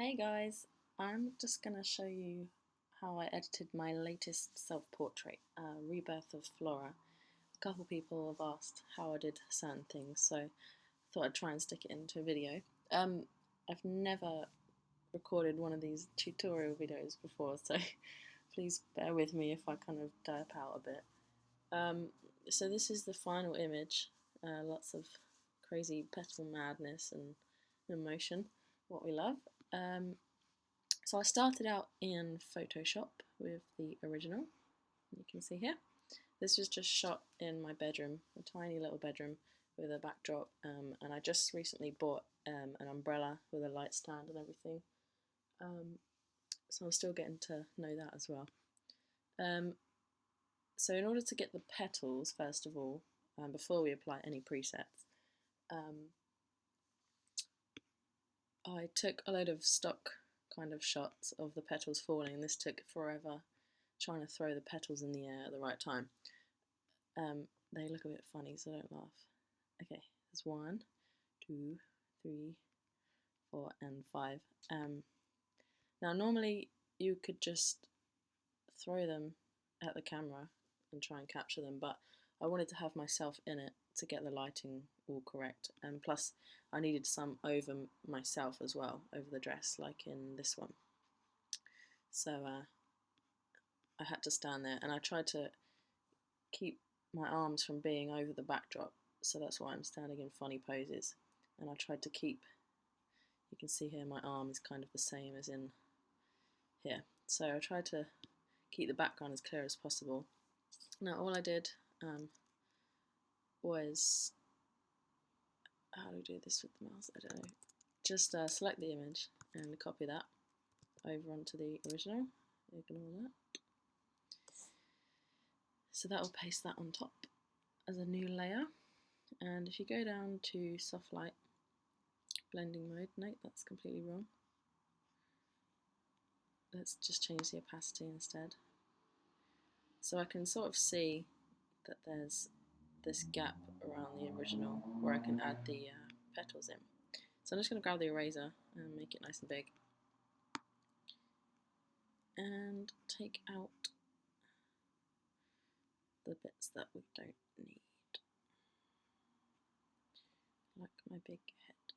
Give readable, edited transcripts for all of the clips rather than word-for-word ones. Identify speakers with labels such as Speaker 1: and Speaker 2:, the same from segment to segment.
Speaker 1: Hey guys, I'm just going to show you how I edited my latest self-portrait, Rebirth of Flora. A couple people have asked how I did certain things, so I thought I'd try and stick it into a video. I've never recorded one of these tutorial videos before, so please bear with me if I kind of derp out a bit. So this is the final image, lots of crazy petal madness and emotion, what we love. So I started out in Photoshop with the original, you can see here. This was just shot in my bedroom, a tiny little bedroom with a backdrop, and I just recently bought an umbrella with a light stand and everything, so I'm still getting to know that as well. So in order to get the petals, first of all, before we apply any presets, I took a load of stock kind of shots of the petals falling, and this took forever trying to throw the petals in the air at the right time. They look a bit funny, so don't laugh. Okay, there's 1, 2, 3, 4, and 5. Now normally you could just throw them at the camera and try and capture them, but I wanted to have myself in it to get the lighting all correct, and plus I needed some over myself as well, over the dress, like in this one. So I had to stand there, and I tried to keep my arms from being over the backdrop, so that's why I'm standing in funny poses. And I tried to keep, you can see here my arm is kind of the same as in here, so I tried to keep the background as clear as possible. Now all I did was, how do we do this with the mouse, I don't know, just select the image and copy that over onto the original, ignore that. So that will paste that on top as a new layer. And if you go down to soft light blending mode, no, that's completely wrong. Let's just change the opacity instead. So I can sort of see that there's this gap around the original where I can add the petals in. So I'm just going to grab the eraser and make it nice and big and take out the bits that we don't need, like my big head.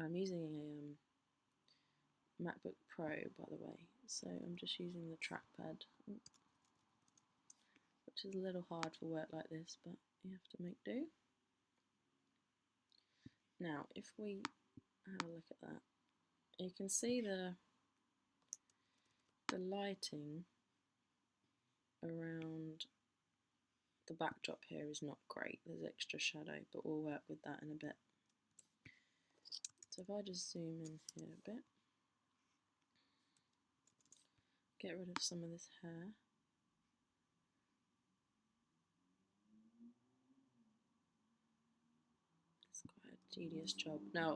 Speaker 1: I'm using a MacBook Pro, by the way, so I'm just using the trackpad, which is a little hard for work like this, but you have to make do. Now, if we have a look at that, you can see the lighting around the backdrop here is not great. There's extra shadow, but we'll work with that in a bit. So if I just zoom in here a bit, get rid of some of this hair. It's quite a tedious job. Now,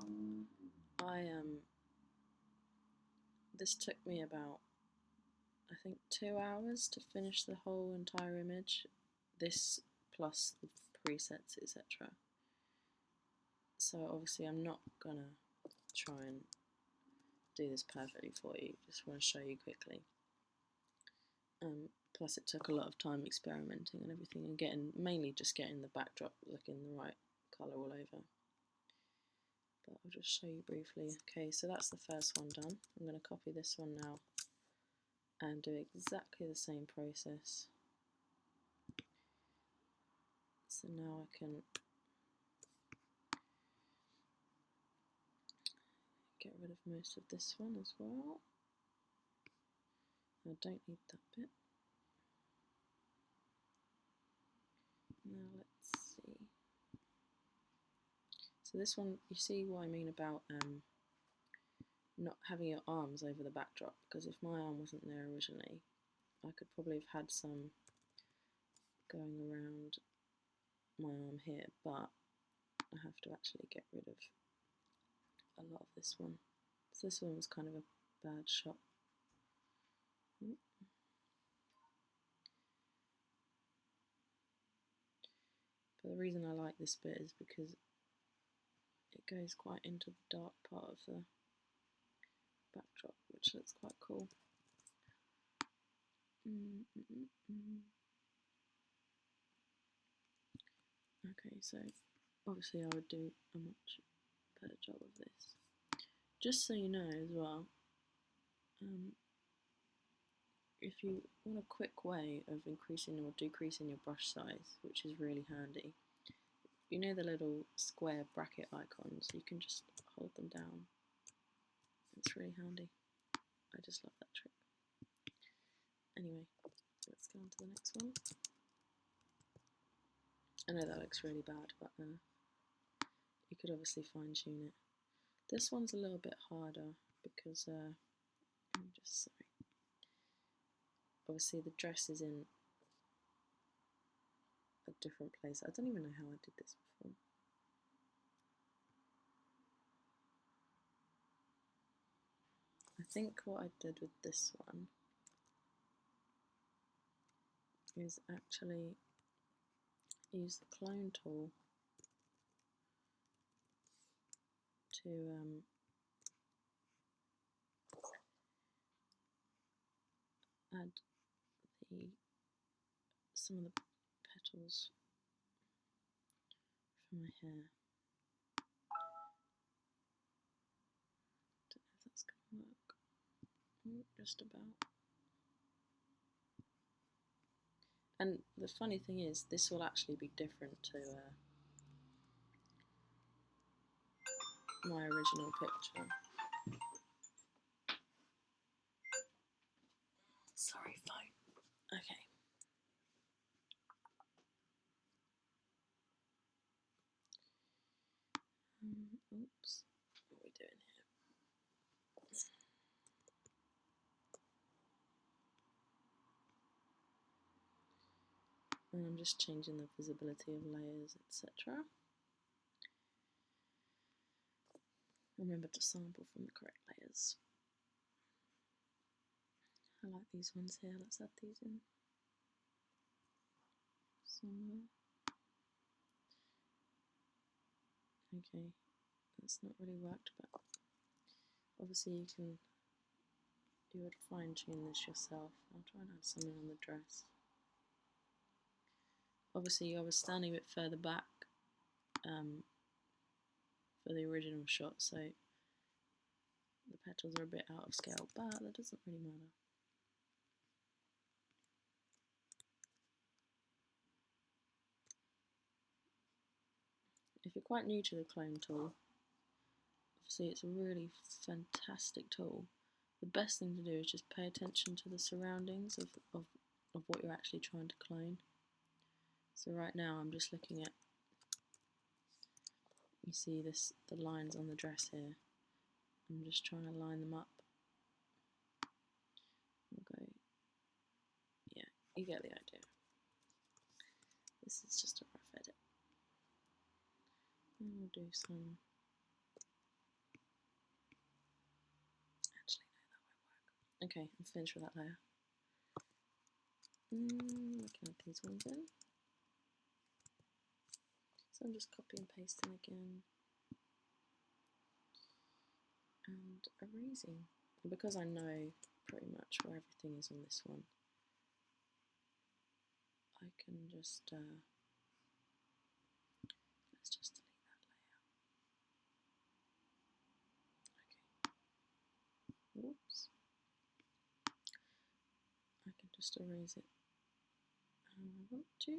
Speaker 1: this took me about, I think, 2 hours to finish the whole entire image. This plus the presets, etc. So obviously I'm not gonna try and do this perfectly for you, just want to show you quickly. Plus it took a lot of time experimenting and everything, and mainly just getting the backdrop looking the right colour all over. But I'll just show you briefly. Okay, so that's the first one done. I'm going to copy this one now and do exactly the same process. So now I can get rid of most of this one as well. I don't need that bit. Now let's see. So this one, you see what I mean about not having your arms over the backdrop, because if my arm wasn't there originally, I could probably have had some going around my arm here, but I have to actually get rid of a lot of this one. So this one was kind of a bad shot. But the reason I like this bit is because it goes quite into the dark part of the backdrop, which looks quite cool. Okay, so obviously I would do a much better job of this. Just so you know as well, if you want a quick way of increasing or decreasing your brush size, which is really handy, you know the little square bracket icons, you can just hold them down. It's really handy. I just love that trick. Anyway, let's go on to the next one. I know that looks really bad, but you could obviously fine tune it. This one's a little bit harder because, I'm just sorry. Obviously the dress is in a different place. I don't even know how I did this before. I think what I did with this one is actually use the clone tool to add some of the petals from my hair. Don't know if that's going to work. Just about. And the funny thing is, this will actually be different to my original picture. Sorry, phone. Okay. Oops. What are we doing here? And I'm just changing the visibility of layers, etc. Remember to sample from the correct layers. I like these ones here. Let's add these in somewhere. Okay, that's not really worked, but obviously you would fine tune this yourself. I'll try and add something on the dress. Obviously I was standing a bit further back for the original shot, so the petals are a bit out of scale, but that doesn't really matter. If you're quite new to the clone tool, obviously it's a really fantastic tool. The best thing to do is just pay attention to the surroundings of what you're actually trying to clone. So right now I'm just looking at, you see the lines on the dress here. I'm just trying to line them up. We'll go, yeah, you get the idea. This is just a rough edit. And we'll do some, actually no, that won't work. Okay, I'm finished with that layer. We can add these ones in. So I'm just copy and pasting again. And erasing. And because I know pretty much where everything is on this one, I can just, let's just delete that layer. Okay. Whoops. I can just erase it how I want to.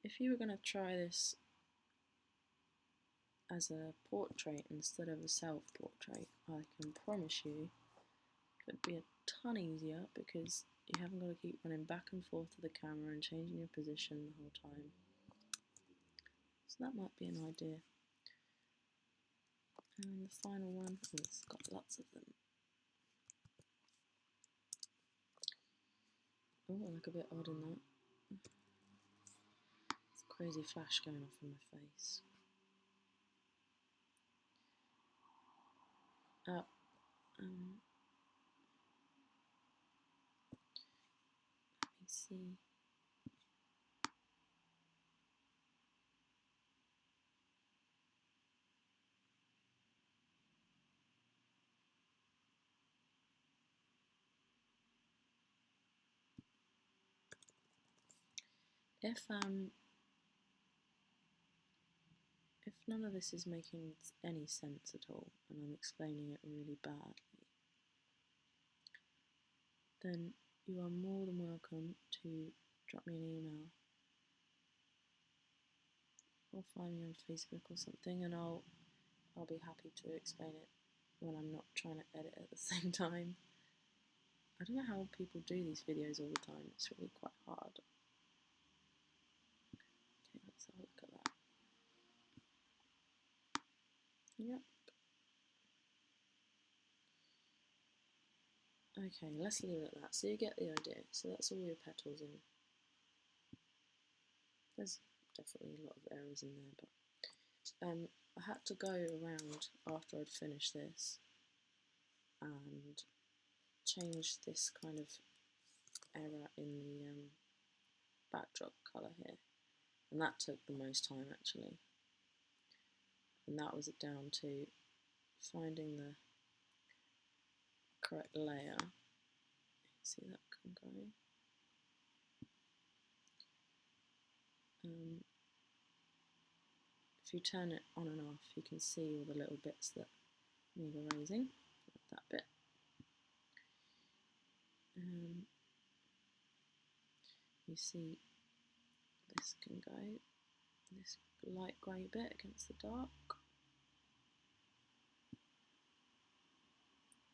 Speaker 1: If you were going to try this as a portrait instead of a self-portrait, I can promise you it would be a ton easier because you haven't got to keep running back and forth to the camera and changing your position the whole time. So that might be an idea. And the final one, oh, it's got lots of them. Oh, I look a bit odd in that. It's a crazy flash going off in my face. see. If none of this is making any sense at all, and I'm explaining it really badly, then you are more than welcome to drop me an email or find me on Facebook or something, and I'll be happy to explain it when I'm not trying to edit at the same time. I don't know how people do these videos all the time, it's really quite hard. Okay, let's have a look at that. Yep. Okay, let's leave it at that. So you get the idea. So that's all your petals in. There's definitely a lot of errors in there, but I had to go around after I'd finished this and change this kind of error in the backdrop colour here, and that took the most time actually, and that was down to finding the correct layer. See that going? If you turn it on and off, you can see all the little bits that need erasing, like that bit. You see this can go, this light grey bit against the dark.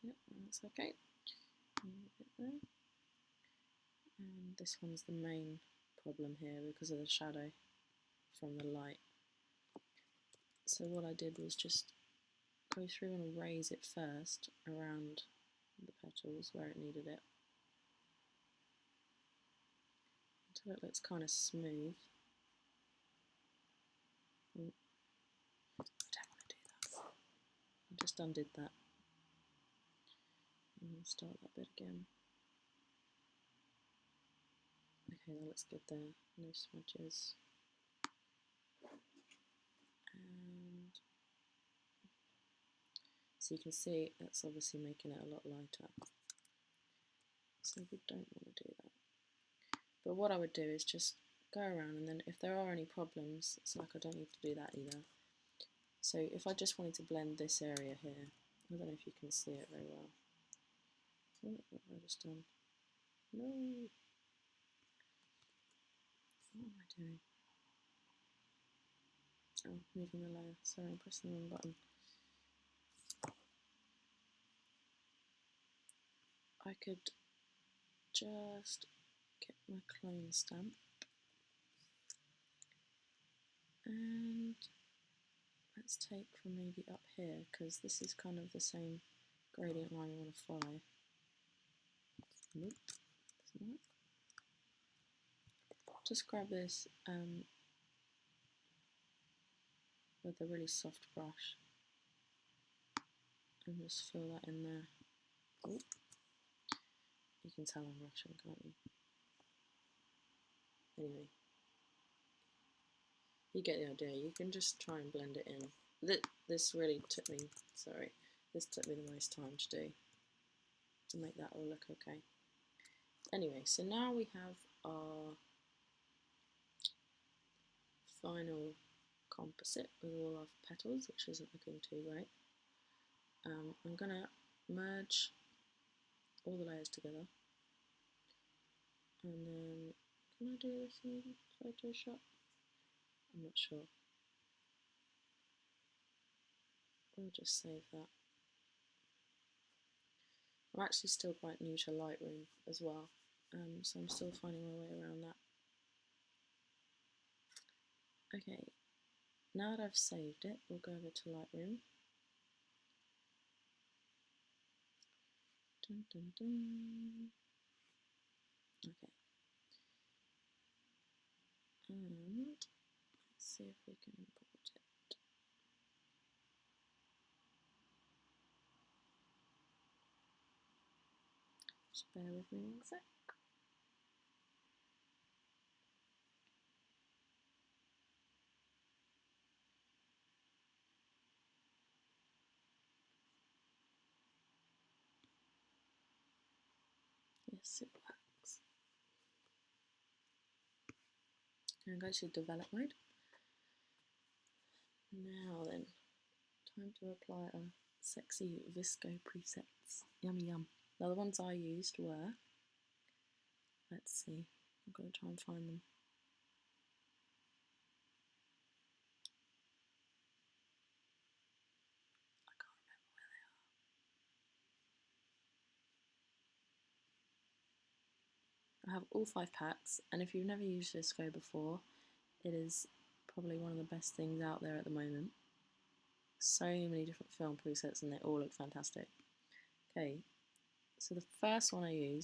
Speaker 1: Yep, that's okay. There. And this one's the main problem here because of the shadow from the light. So what I did was just go through and erase it first around the petals where it needed it, until it looks kind of smooth. I don't want to do that. I just undid that. And I'll start that bit again. Okay, that looks good there. No smudges. And so you can see that's obviously making it a lot lighter. So we don't want to do that. But what I would do is just go around, and then if there are any problems, it's like I don't need to do that either. So if I just wanted to blend this area here, I don't know if you can see it very well. Oh, what have I just done? No! What am I doing? Oh, moving the layer. Sorry, I'm pressing the wrong button. I could just get my clone stamp and let's take from maybe up here, because this is kind of the same gradient line we want to follow. Nope, doesn't work. Just grab this with a really soft brush and just fill that in there. Oop. You can tell I'm rushing, can't you? Anyway, you get the idea. You can just try and blend it in. This really took me, this took me the most time to do, to make that all look okay. Anyway, so now we have our final composite with all our petals, which isn't looking too great. I'm going to merge all the layers together, and then can I do this in Photoshop? I'm not sure. I'll just save that. I'm actually still quite new to Lightroom as well, so I'm still finding my way around that. Okay, now that I've saved it, we'll go over to Lightroom. Dun, dun, dun. Okay. And let's see if we can import it. Just bear with me one sec. Sit wax. And go to develop mode. Now then, time to apply our sexy VSCO presets. Yummy yum. Now the ones I used were, let's see, I'm going to try and find them. I can't remember where they are. I have all 5 packs, and if you've never used VSCO before, it is probably one of the best things out there at the moment. So many different film presets and they all look fantastic. Okay, so the first one I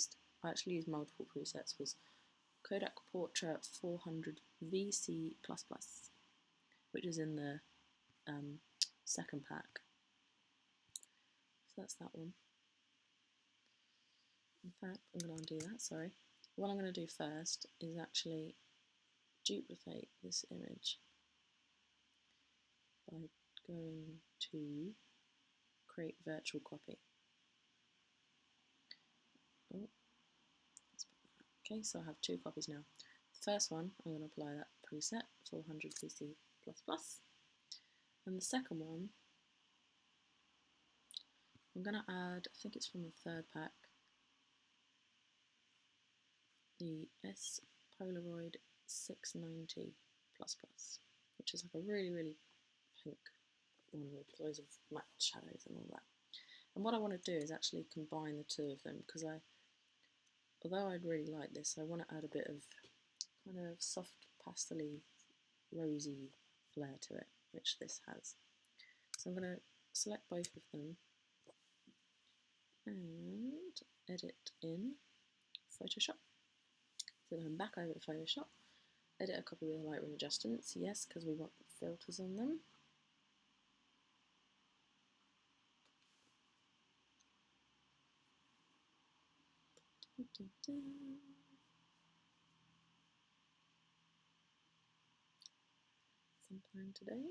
Speaker 1: actually used multiple presets, was Kodak Portrait 400 VC++, which is in the second pack. So that's that one. In fact, I'm going to undo that, sorry. What I'm going to do first is actually duplicate this image by going to create virtual copy. Oh, okay, so I have 2 copies now. The first one, I'm going to apply that preset, 400 VC++, and the second one, I'm going to add, I think it's from the third pack, the S Polaroid 690++, which is like a really, really pink one with loads of matte shadows and all that. And what I want to do is actually combine the two of them, because although I'd really like this, I want to add a bit of kind of soft pastel-y, rosy flair to it, which this has. So I'm going to select both of them and edit in Photoshop. So going back over to Photoshop, edit a copy with Lightroom adjustments, yes, because we want the filters on them. Sometime today.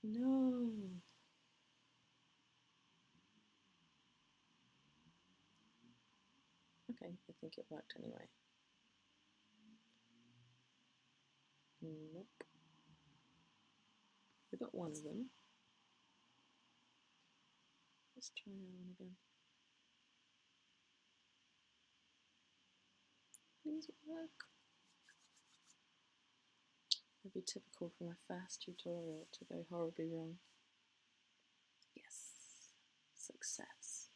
Speaker 1: No. Okay, I think it worked anyway. Nope. We got one of them. Let's try that one again. Please work. It'd be typical for my first tutorial to go horribly wrong. Yes, success.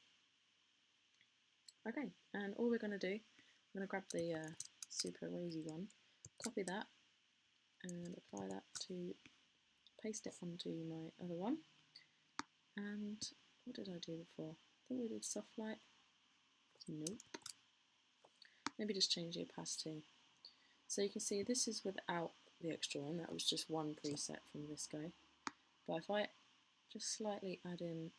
Speaker 1: Okay, and all we're going to do, I'm going to grab the super rosy one, copy that, and apply that to, paste it onto my other one. And what did I do before? I think we did soft light. Nope. Maybe just change the opacity. So you can see this is without the extra one, that was just one preset from VSCO. But if I just slightly add in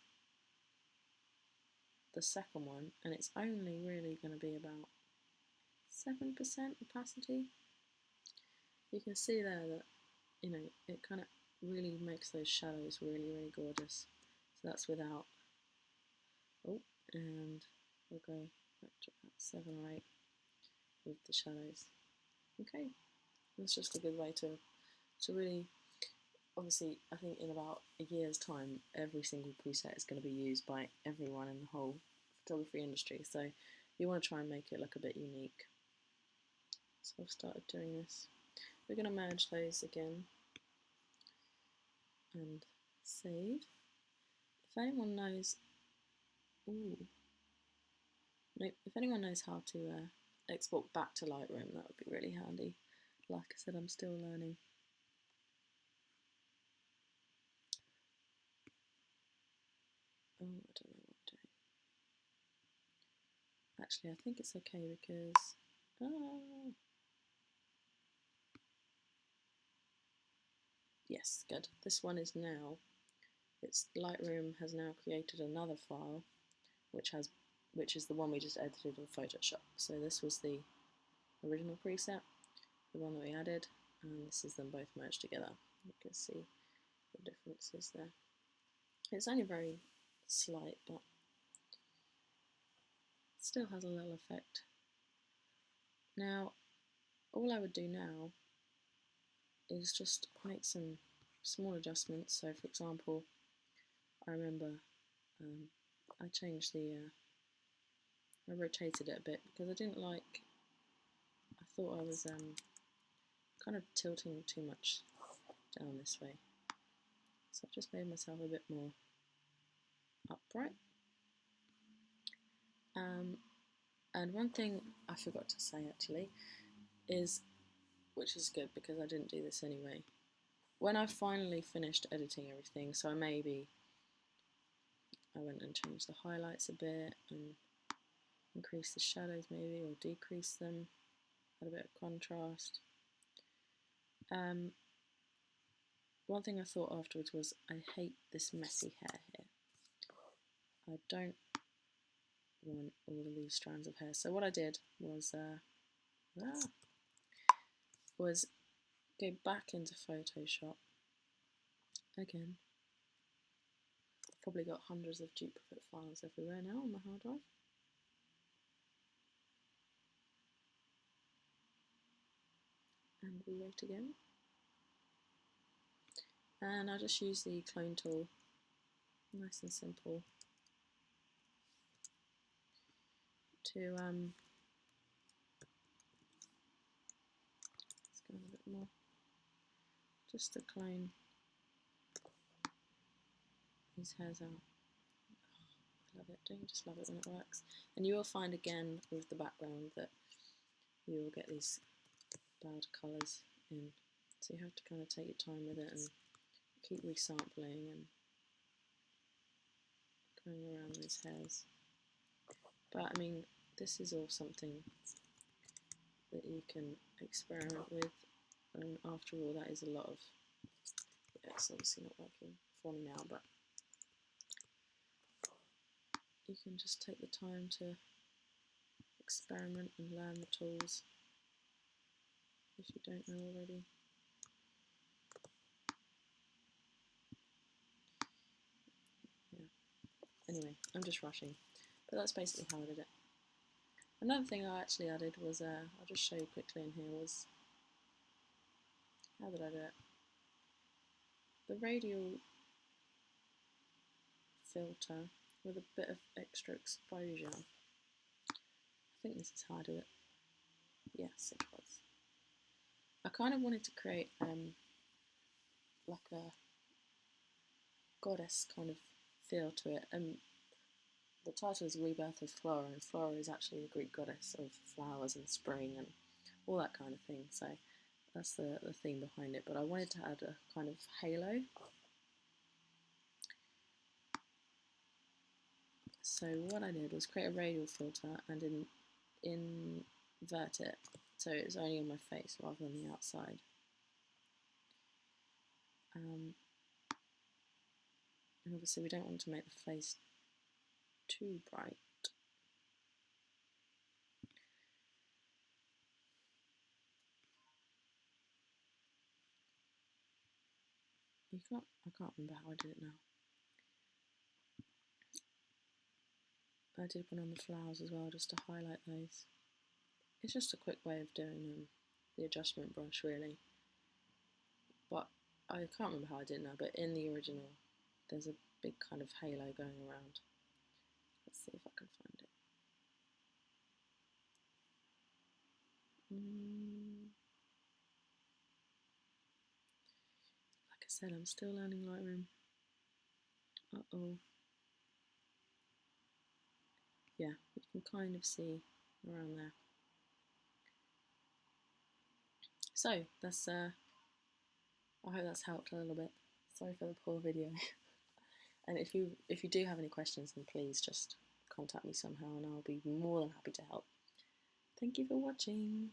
Speaker 1: the second one, and it's only really going to be about 7% opacity, you can see there that, you know, it kind of really makes those shadows really, really gorgeous. So that's without. Oh, and we'll go back to about 7 or 8 with the shadows. Okay, that's just a good way to really, obviously, I think in about a year's time, every single preset is going to be used by everyone in the whole photography industry. So you want to try and make it look a bit unique. So I've started doing this. We're going to merge those again and save. If anyone knows, if anyone knows how to export back to Lightroom, that would be really handy. Like I said, I'm still learning. Oh, I don't know what I'm doing. Actually, I think it's okay because yes, good. This one is now, Lightroom has now created another file which is the one we just edited with Photoshop. So this was the original preset, the one that we added, and this is them both merged together. You can see the differences there. It's only very slight, but still has a little effect. Now, all I would do now is just make some small adjustments. So, for example, I remember I changed I rotated it a bit because I didn't like, I thought I was kind of tilting too much down this way. So I've just made myself a bit more upright. And one thing I forgot to say actually is, which is good because I didn't do this anyway, when I finally finished editing everything, so I went and changed the highlights a bit and increased the shadows maybe, or decreased them, had a bit of contrast. One thing I thought afterwards was, I hate this messy hair here. I don't want all of these strands of hair. So what I did was go back into Photoshop again. I've probably got hundreds of duplicate files everywhere now on my hard drive. And we wait again. And I just use the clone tool, nice and simple, to let's go a bit more, just to clone these hairs out. I love it, don't you just love it when it works? And you will find again with the background that you will get these bad colours in, so you have to kind of take your time with it and keep resampling and going around those hairs. But I mean, this is all something that you can experiment with, and after all, that is a lot of, yeah, it's obviously not working for me now, but you can just take the time to experiment and learn the tools if you don't know already. Yeah. Anyway, I'm just rushing, but that's basically how I did it. Another thing I actually added was, I'll just show you quickly in here, was, how did I do it? The radial filter with a bit of extra exposure. I think this is how I do it. Yes, it was. I kind of wanted to create like a goddess kind of feel to it, and the title is Rebirth of Flora, and Flora is actually the Greek goddess of flowers and spring and all that kind of thing, so that's the theme behind it. But I wanted to add a kind of halo. So what I did was create a radial filter and invert it, so it was only on my face rather than the outside. And obviously we don't want to make the face too bright. I can't remember how I did it now. I did one on the flowers as well, just to highlight those. It's just a quick way of doing the adjustment brush, really. But I can't remember how I did it now, but in the original, there's a big kind of halo going around. Let's see if I can find it. Like I said, I'm still learning Lightroom. Uh-oh. Yeah, you can kind of see around there. So that's I hope that's helped a little bit. Sorry for the poor video. And if you do have any questions, then please just contact me somehow and I'll be more than happy to help. Thank you for watching.